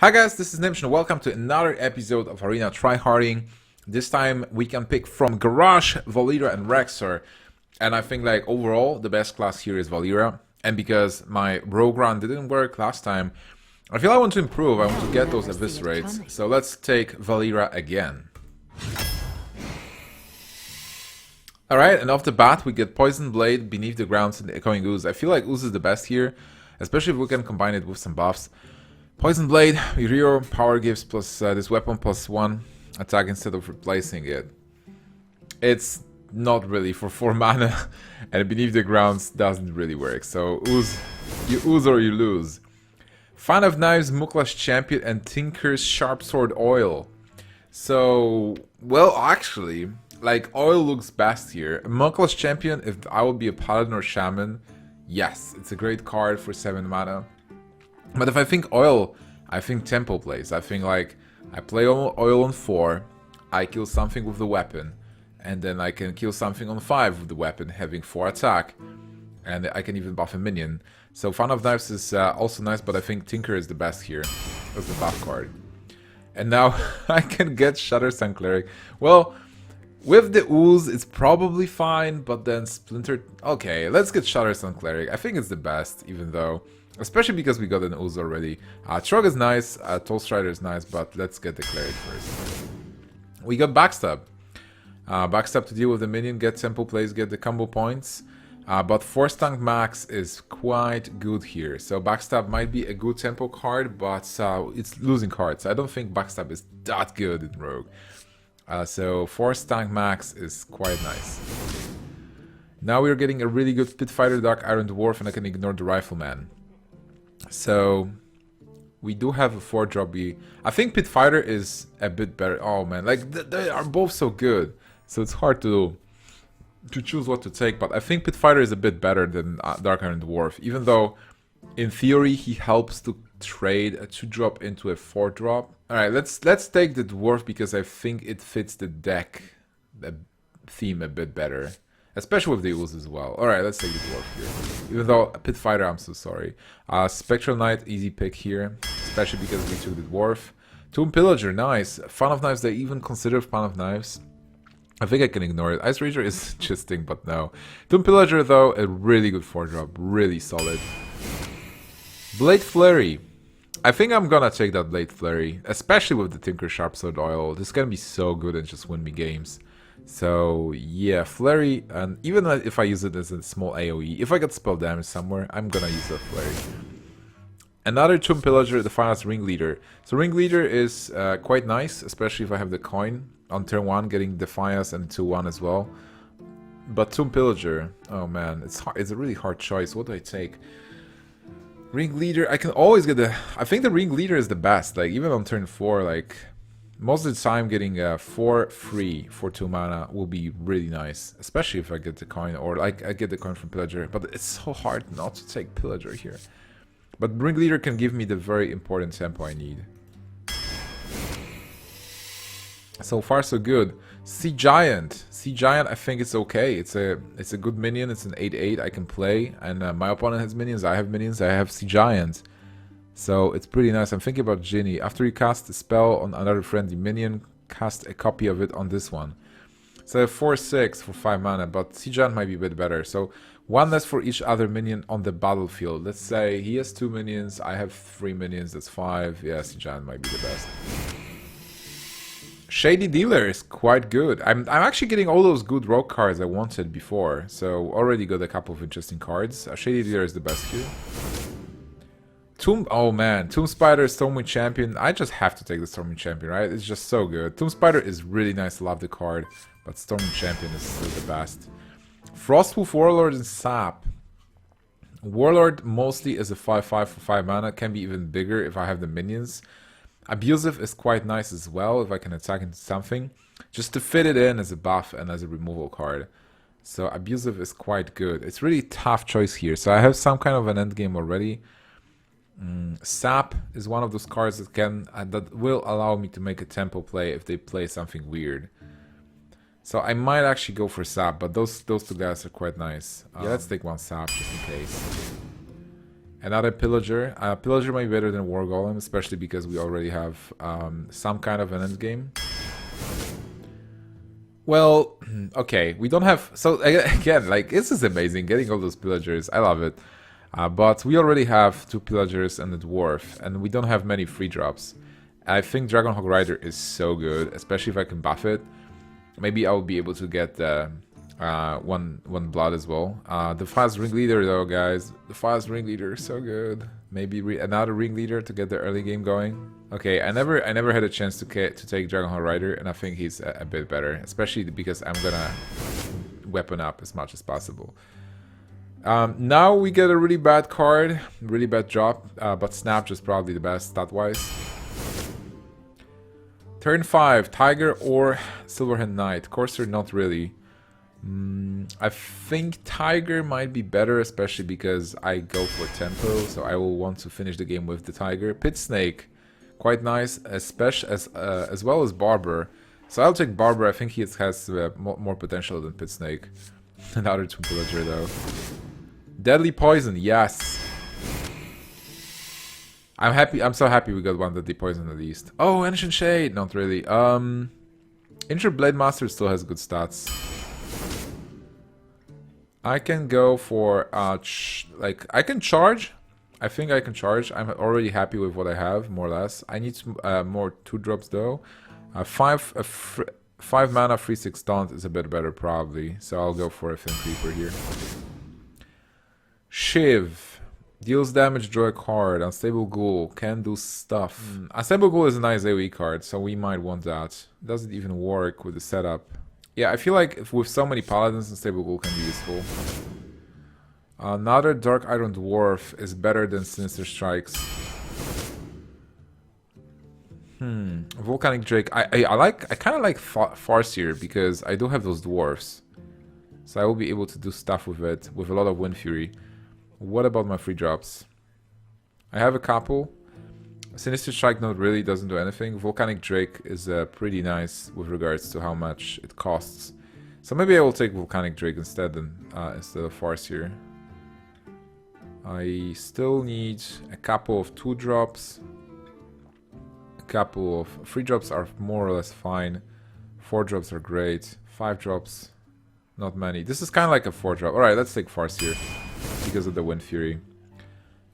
Hi guys, this is Gnimsh and welcome to another episode of Arena Tryharding. This time we can pick from Garage, Valeera and Rexor. And I think like overall the best class here is Valeera. And because my rogue run didn't work last time, I feel I want to improve, I want to get those eviscerates. So let's take Valeera again. Alright, and off the bat we get Poison Blade, Beneath the Ground, and the Echoing Ooze. I feel like Ooze is the best here, especially if we can combine it with some buffs. Poison Blade, Hero, power gives plus this weapon plus 1 attack instead of replacing it. It's not really for 4 mana, and Beneath the Ground doesn't really work. So ooze, you ooze or you lose. Fan of Knives, Mukla's Champion, and Tinker's Sharp Sword Oil. So, well, actually, like Oil looks best here. Mukla's Champion, if I would be a Paladin or Shaman, yes, it's a great card for 7 mana. But if I think Oil, I think tempo plays. I think like, I play Oil on 4, I kill something with the weapon, and then I can kill something on 5 with the weapon, having 4 attack, and I can even buff a minion. So Fan of Knives is also nice, but I think Tinker is the best here, as the buff card. And now I can get Shutterstone Cleric. Well, with the Ooze, it's probably fine, but then Splinter... Okay, let's get Shutterstone Cleric. I think it's the best, even though... Especially because we got an Ooze already. Trog is nice, Tollstrider is nice, but let's get the Cleric first. We got Backstab. Backstab to deal with the minion, get tempo plays, get the combo points. But Force Tank Max is quite good here. So Backstab might be a good tempo card, but it's losing cards. I don't think Backstab is that good in Rogue. So Force Tank Max is quite nice. Now we're getting a really good Pit Fighter, Dark Iron Dwarf, and I can ignore the Rifleman. So we do have a 4-drop B. I think Pit Fighter is a bit better. Oh man, like they are both so good. So it's hard to choose what to take. But I think Pit Fighter is a bit better than Dark Iron Dwarf. Even though in theory he helps to trade a 2-drop into a 4-drop. Alright, let's take the Dwarf because I think it fits the deck theme a bit better. Especially with the Ooze as well. Alright, let's take the Dwarf here. Even though Pit Fighter, I'm so sorry. Spectral Knight, easy pick here. Especially because we took the Dwarf. Tomb Pillager, nice. Fan of Knives, they even consider Fan of Knives. I think I can ignore it. Ice Rager is interesting, but no. Tomb Pillager, though, a really good 4-drop. Really solid. Blade Flurry. I think I'm gonna take that Blade Flurry. Especially with the Tinker Sharp Sword Oil. This is gonna be so good and just win me games. So yeah, Flurry, and even if I use it as a small AoE, if I get spell damage somewhere, I'm gonna use that Flurry. Another Tomb Pillager, the finest Ringleader. So Ringleader is quite nice, especially if I have the coin on turn 1, getting Defiance and 2-1 as well. But Tomb Pillager, oh man, it's a really hard choice. What do I take? Ringleader, I can always get the... I think the Ringleader is the best, like even on turn 4, like... Most of the time getting 4 free for 2 mana will be really nice. Especially if I get the coin or like I get the coin from Pillager. But it's so hard not to take Pillager here. But Ringleader can give me the very important tempo I need. So far so good. Sea Giant. Sea Giant, I think it's okay. It's a good minion. It's an 8/8 I can play. And my opponent has minions. I have minions. I have Sea Giant. So it's pretty nice. I'm thinking about Ginny. After you cast a spell on another friendly minion, cast a copy of it on this one. So 4/6 for 5 mana, but Sea Giant might be a bit better. So 1 less for each other minion on the battlefield. Let's say he has 2 minions, I have 3 minions, that's 5. Yeah, Sea Giant might be the best. Shady Dealer is quite good. I'm actually getting all those good rogue cards I wanted before. So already got a couple of interesting cards. Shady Dealer is the best here. Oh man, Tomb Spider, Stormwind Champion. I just have to take the Stormwind Champion, right? It's just so good. Tomb Spider is really nice, love the card, but Stormwind Champion is still the best. Frostwolf Warlord and Sap. Warlord mostly is a 5/5 for 5 mana, can be even bigger if I have the minions. Abusive is quite nice as well if I can attack into something, just to fit it in as a buff and as a removal card. So Abusive is quite good. It's really tough choice here. So I have some kind of an endgame already. Sap is one of those cards that that will allow me to make a tempo play if they play something weird. So I might actually go for Sap, but those 2 guys are quite nice. Yeah, let's take 1 Sap just in case. Another Pillager. Pillager might be better than War Golem, especially because we already have some kind of an endgame. Well, okay, we don't have... So, again, like, this is amazing, getting all those Pillagers. I love it. But we already have 2 Pillagers and a Dwarf, and we don't have many free drops. I think Dragonhawk Rider is so good, especially if I can buff it. Maybe I will be able to get the one blood as well. The fast ringleader though, guys. The fast ringleader is so good. Maybe another ringleader to get the early game going. Okay, I never had a chance to take Dragonhawk Rider, and I think he's a bit better, especially because I'm gonna weapon up as much as possible. Now we get a really bad card, really bad drop, but Snap is probably the best stat-wise. Turn 5, Tiger or Silverhand Knight. Courser, not really. I think Tiger might be better, especially because I go for tempo, so I will want to finish the game with the Tiger. Pit Snake, quite nice, especially as well as Barber. So I'll take Barber. I think he has more potential than Pit Snake. Another 2 Pillager though. Deadly Poison, yes. I'm so happy we got one Deadly Poison at least. Oh, Ancient Shade, not really. Injured Blade Master still has good stats. I can go for I can charge. I think I can charge. I'm already happy with what I have, more or less. I need more 2-drops though. 5 mana, 3/6 taunt is a bit better probably. So I'll go for a Fin Creeper here. Shiv. Deals damage, draw a card. Unstable Ghoul can do stuff. Unstable Ghoul is a nice AoE card, so we might want that. Doesn't even work with the setup. Yeah, I feel like with so many paladins, Unstable Ghoul can be useful. Another Dark Iron Dwarf is better than Sinister Strikes. Volcanic Drake. I kind of like Farseer because I do have those dwarfs, so I will be able to do stuff with it with a lot of Wind Fury. What about my free drops? I have a couple. Sinister Strike not really, doesn't do anything. Volcanic Drake is pretty nice with regards to how much it costs. So maybe I will take Volcanic Drake instead of Farseer. I still need a couple of 2-drops. A couple of 3-drops are more or less fine. 4-drops are great. 5-drops, not many. This is kind of like a 4-drop. Alright, let's take Farseer because of the Wind Fury.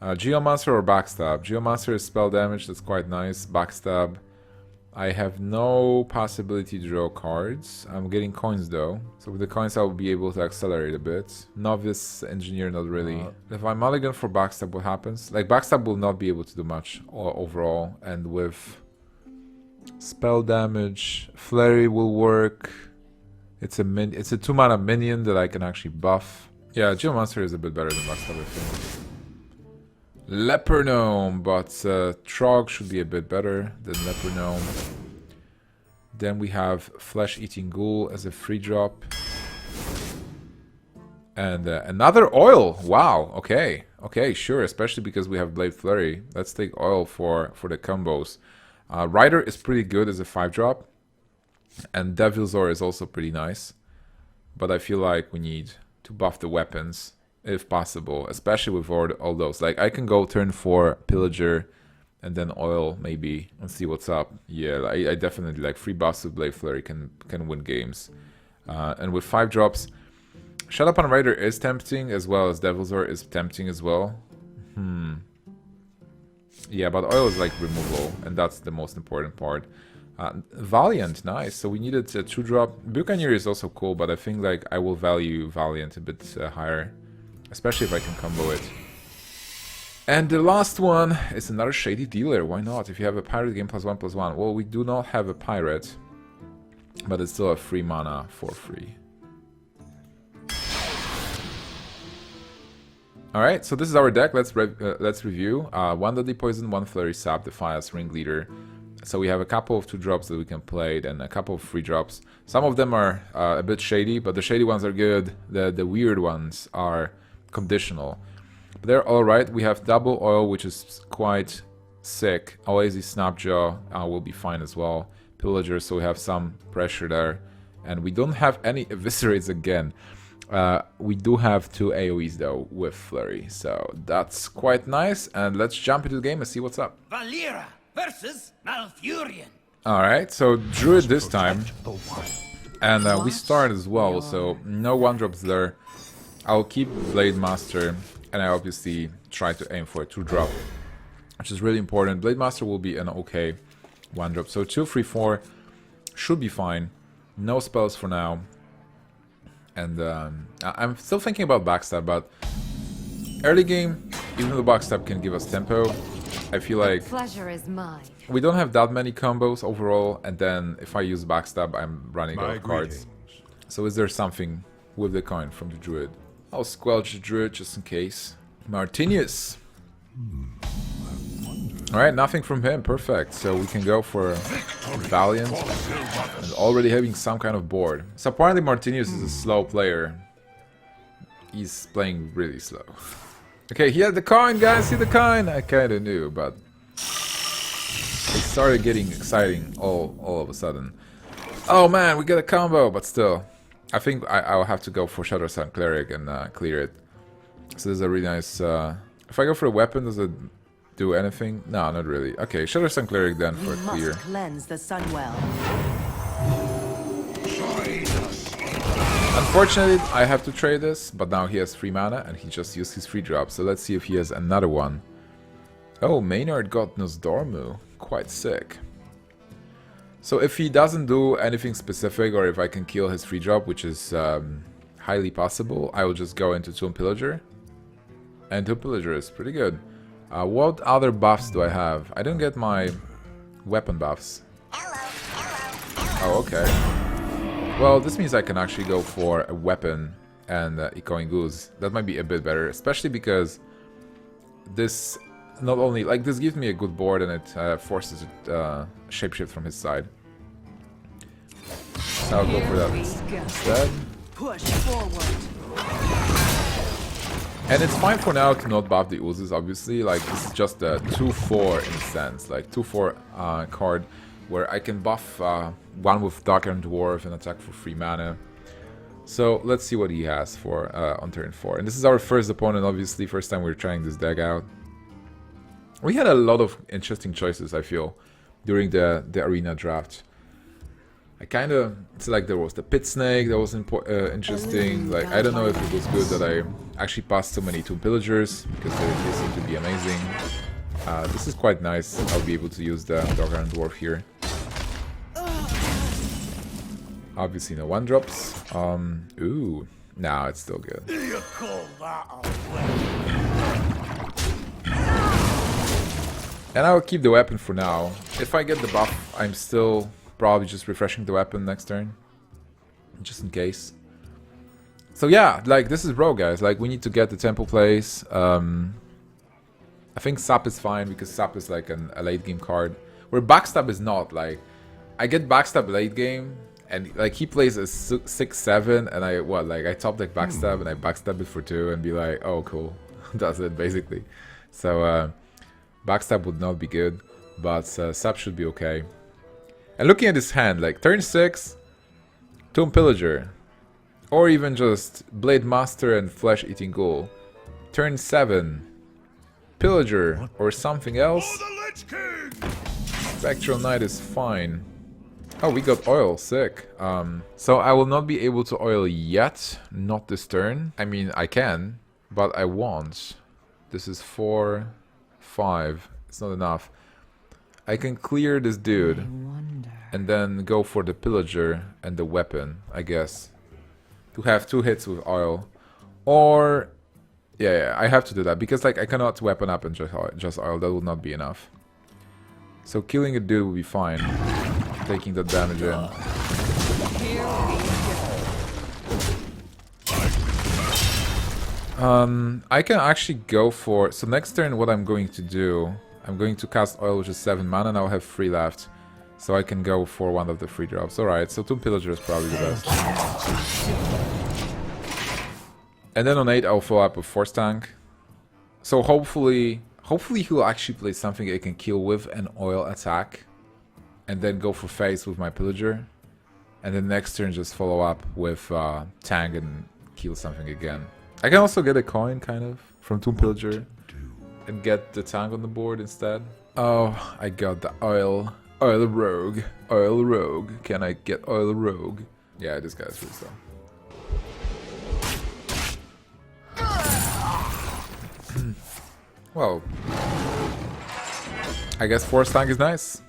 Geomancer or Backstab? Geomancer is spell damage, that's quite nice. Backstab, I have no possibility to draw cards. I'm getting coins though, so with the coins I will be able to accelerate a bit. Novice Engineer, not really. If I mulligan for Backstab, what happens? Like, Backstab will not be able to do much overall, and with spell damage, Flurry will work. It's a 2-mana minion that I can actually buff. Yeah, Geomancer is a bit better than Backstab, I think. Leper Gnome, but Trog should be a bit better than Leper Gnome. Then we have Flesh Eating Ghoul as a free drop. And another Oil! Wow, okay. Okay, sure, especially because we have Blade Flurry. Let's take Oil for the combos. Rider is pretty good as a 5-drop. And Devilzor is also pretty nice. But I feel like we need to buff the weapons, if possible, especially with all those. Like, I can go turn 4 Pillager and then Oil maybe and see what's up. Yeah, I definitely like free buffs with Blade Flurry can win games. And with 5-drops, Shut Up on Rider is tempting, as well as Devilzor is tempting as well. Yeah, but Oil is like removal, and that's the most important part. Valiant, nice. So we needed a 2-drop. Buccaneer is also cool, but I think like I will value Valiant a bit higher, especially if I can combo it. And the last one is another Shady Dealer. Why not? If you have a pirate game +1/+1. Well, we do not have a pirate, but it's still a free mana for free. Alright, so this is our deck. Let's review. 1 Deadly Poison, 1 Flurry Sap, Defias, Ringleader. So we have a couple of 2-drops that we can play, and a couple of 3-drops. Some of them are a bit shady, but the shady ones are good. The weird ones are conditional. But they're alright. We have double Oil, which is quite sick. Oasis Snapjaw will be fine as well. Pillager, so we have some pressure there. And we don't have any Eviscerates again. We do have 2 AoEs though with Flurry, so that's quite nice. And let's jump into the game and see what's up. Valeera versus Malfurion. Alright, so Druid this time. And we start as well, so no 1-drops there. I'll keep Blade Master, and I obviously try to aim for a 2-drop, which is really important. Blade Master will be an okay 1-drop, so 2, 3, 4 should be fine. No spells for now. And I'm still thinking about backstab, but early game, even though backstab can give us tempo, I feel like Pleasure is mine. we don't have that many combos overall, and then if I use backstab, I'm running out of cards. So is there something with the coin from the Druid? I'll squelch the Druid just in case. Martinius. Alright, nothing from him, perfect. So we can go for Valiant, and already having some kind of board. So apparently Martinius is a slow player. He's playing really slow. Okay, he had the coin, guys, see the coin! I kinda knew, but it started getting exciting all of a sudden. Oh man, we got a combo, but still. I think I'll have to go for Shadowsun Cleric and clear it. So this is a really nice... if I go for a weapon, does it do anything? No, not really. Okay, Shadowsun Cleric then for a clear. Must cleanse the Sunwell. Unfortunately, I have to trade this, but now he has 3 mana and he just used his 3-drop. So let's see if he has another one. Oh, Maynard got Nosdormu. Quite sick. So if he doesn't do anything specific, or if I can kill his 3-drop, which is highly possible, I will just go into Tomb Pillager. And Tomb Pillager is pretty good. What other buffs do I have? I don't get my weapon buffs. Oh, okay. Well, this means I can actually go for a weapon and Echoing Goose. That might be a bit better, especially because this not only, like, this gives me a good board and it forces it shapeshift from his side. So I'll go for that instead. Push forward. And it's fine for now to not buff the oozes, obviously. Like, this is just a 2-4 in a sense, like 2-4 card where I can buff one with Dark Iron Dwarf and attack for 3 mana. So let's see what he has for on turn 4. And this is our first opponent, obviously, first time we're trying this deck out. We had a lot of interesting choices, I feel, during the arena draft. I kind of, it's like there was the Pit Snake that was interesting. Like, I don't know if it was good that I actually passed so many Tomb Pillagers, because they seem to be amazing. This is quite nice. I'll be able to use the Dark Iron Dwarf here. Obviously no 1-drops. Ooh, nah, it's still good. You call that a weapon? And I'll keep the weapon for now. If I get the buff, I'm still probably just refreshing the weapon next turn, just in case. So yeah, like, this is bro, guys. Like, we need to get the tempo plays. I think Sap is fine because Sap is like a late game card, where Backstab is not. Like, I get Backstab late game, and like he plays a 6-7, and I top deck Backstab and I Backstab it for 2 and be like, oh cool, that's it basically. So Backstab would not be good, but Sap should be okay. And looking at his hand, like turn 6, Tomb Pillager, or even just Blade Master and Flesh Eating Ghoul. Turn 7, Pillager or something else. Spectral Knight is fine. Oh, we got oil, sick. So I will not be able to oil yet, not this turn. I mean, I can, but I won't. This is 4, 5, it's not enough. I can clear this dude and then go for the Pillager and the weapon, I guess, to have 2 hits with oil. Or yeah, I have to do that because like I cannot weapon up and just oil. That would not be enough. So killing a dude will be fine. Taking that damage in. I can actually go for... So next turn what I'm going to do, I'm going to cast oil, which is 7 mana, and I'll have 3 left. So I can go for one of the 3 drops. Alright, so Tomb Pillager is probably the best. And then on 8 I'll follow up with Force Tank. So hopefully he'll actually play something I can kill with an oil attack. And then go for face with my Pillager. And then next turn just follow up with Tank and kill something again. I can also get a coin, kind of, from Tomb Pillager. And get the tank on the board instead. Oh, I got the oil. Oil rogue. Oil rogue. Can I get oil rogue? Yeah, this guy's really slow. Well, I guess force tank is nice.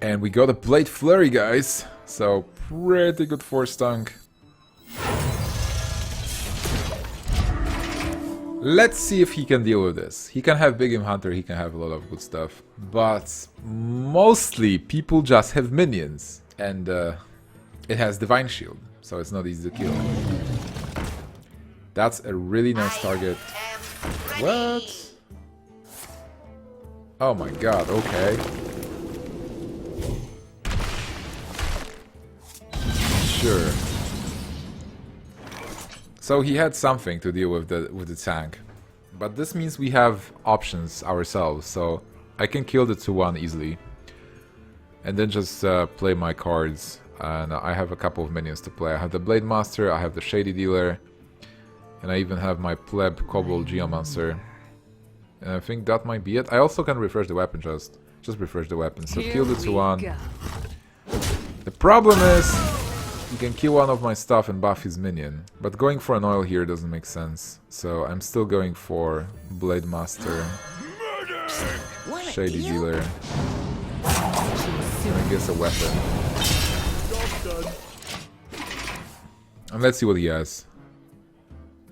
And we got a Blade Flurry, guys. So, pretty good force tank. Let's see if he can deal with this. He can have Big Game Hunter, he can have a lot of good stuff. But mostly people just have minions. And it has Divine Shield, so it's not easy to kill. That's a really nice target. What? Oh my god, okay. Sure. So he had something to deal with the tank. But this means we have options ourselves, so I can kill the 2-1 easily. And then just play my cards. And I have a couple of minions to play. I have the Blade Master, I have the Shady Dealer, and I even have my Pleb Kobold Geomancer. And I think that might be it. I also can refresh the weapon, just refresh the weapon. So kill the 2-1. The problem is, you can kill one of my stuff and buff his minion. But going for an oil here doesn't make sense. So I'm still going for Blade Master, Shady Dealer, and I guess a weapon. And let's see what he has.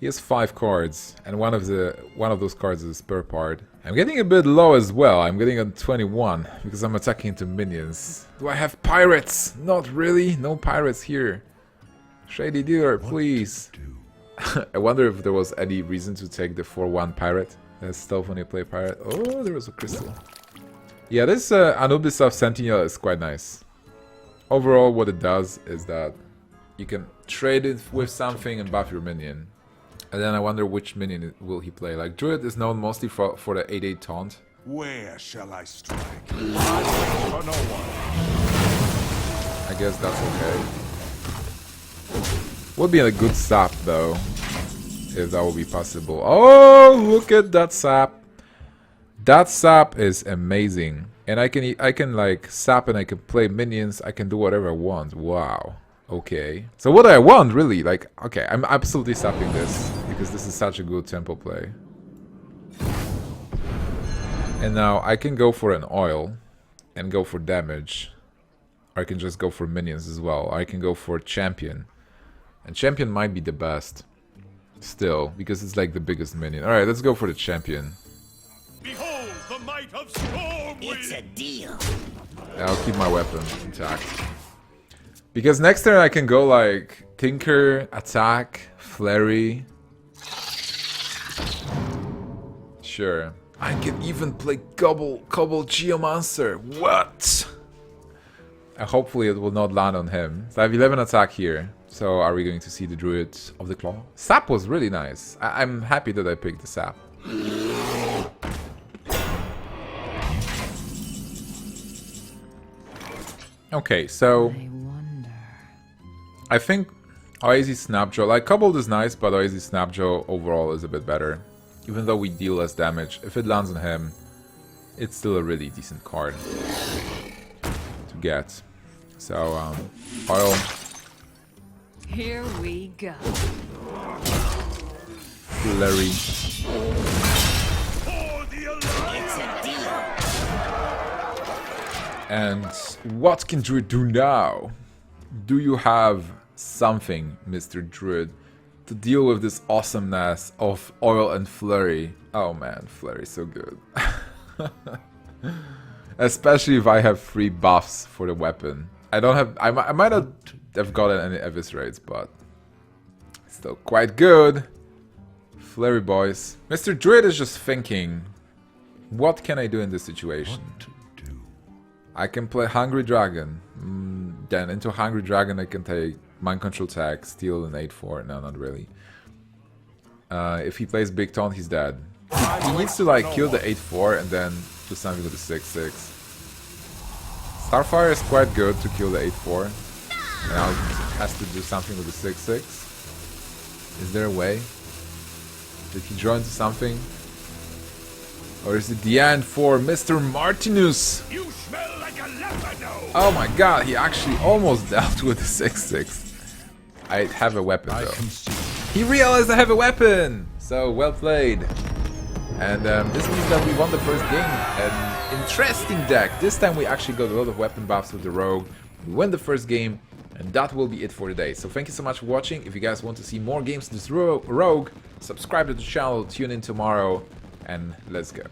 He has 5 cards, and one of those cards is a spare part. I'm getting a bit low as well. I'm getting a 21 because I'm attacking into minions. Do I have pirates? Not really. No pirates here. Shady Dealer, please. I wonder if there was any reason to take the 4-1 pirate. That's stealth when you play pirate. Oh, there was a crystal. Yeah, this Anubis of Sentinel is quite nice. Overall, what it does is that you can trade it with something and buff your minion. And then I wonder which minion will he play. Like, Druid is known mostly for the 8-8 taunt. Where shall I strike? For no one. I guess that's okay. Would be a good sap though, if that would be possible. Oh, look at that sap! That sap is amazing, and I can like sap and I can play minions. I can do whatever I want. Wow. Okay. So what do I want really? Like, okay, I'm absolutely sapping this because this is such a good tempo play. And now I can go for an oil and go for damage. Or I can just go for minions as well. Or I can go for champion. And champion might be the best. Still, because it's like the biggest minion. Alright, let's go for the champion. Behold the might of Stormwind! It's a deal. I'll keep my weapon intact. Because next turn I can go like Tinker, Attack, Flurry. Sure. I can even play Kobold Geomancer. What? Hopefully it will not land on him. So I have 11 attack here. So are we going to see the Druid of the Claw? Sap was really nice. I'm happy that I picked the Sap. Okay, so I think Oasis Snapjaw, like Kobold is nice, but Oasis Snapjaw overall is a bit better. Even though we deal less damage, if it lands on him, it's still a really decent card to get. So, oil. Here we go. Flurry. It's a deal. And what can Druid do now? Do you have something, Mr. Druid, to deal with this awesomeness of oil and flurry? Oh man, flurry so good. Especially if I have 3 buffs for the weapon. I don't have. I might not have gotten any eviscerates, but still quite good. Flurry boys. Mr. Druid is just thinking, what can I do in this situation? I can play Hungry Dragon. Then into Hungry Dragon I can take Mind Control Tag, Steal an 8-4. No, not really. If he plays Big Taunt, he's dead. He needs to like kill the 8-4 and then do something with the 6-6. Starfire is quite good to kill the 8-4. And now it has to do something with the 6-6. Is there a way? Did he draw into something? Or is it the end for Mr. Martinus? You smell like a leopard. Oh my god, he actually almost dealt with the 6-6. I have a weapon though. He realized I have a weapon! So, well played. And this means that we won the first game. An interesting deck. This time we actually got a lot of weapon buffs with the rogue. We won the first game. And that will be it for today. So thank you so much for watching. If you guys want to see more games with this rogue, subscribe to the channel, tune in tomorrow, and let's go.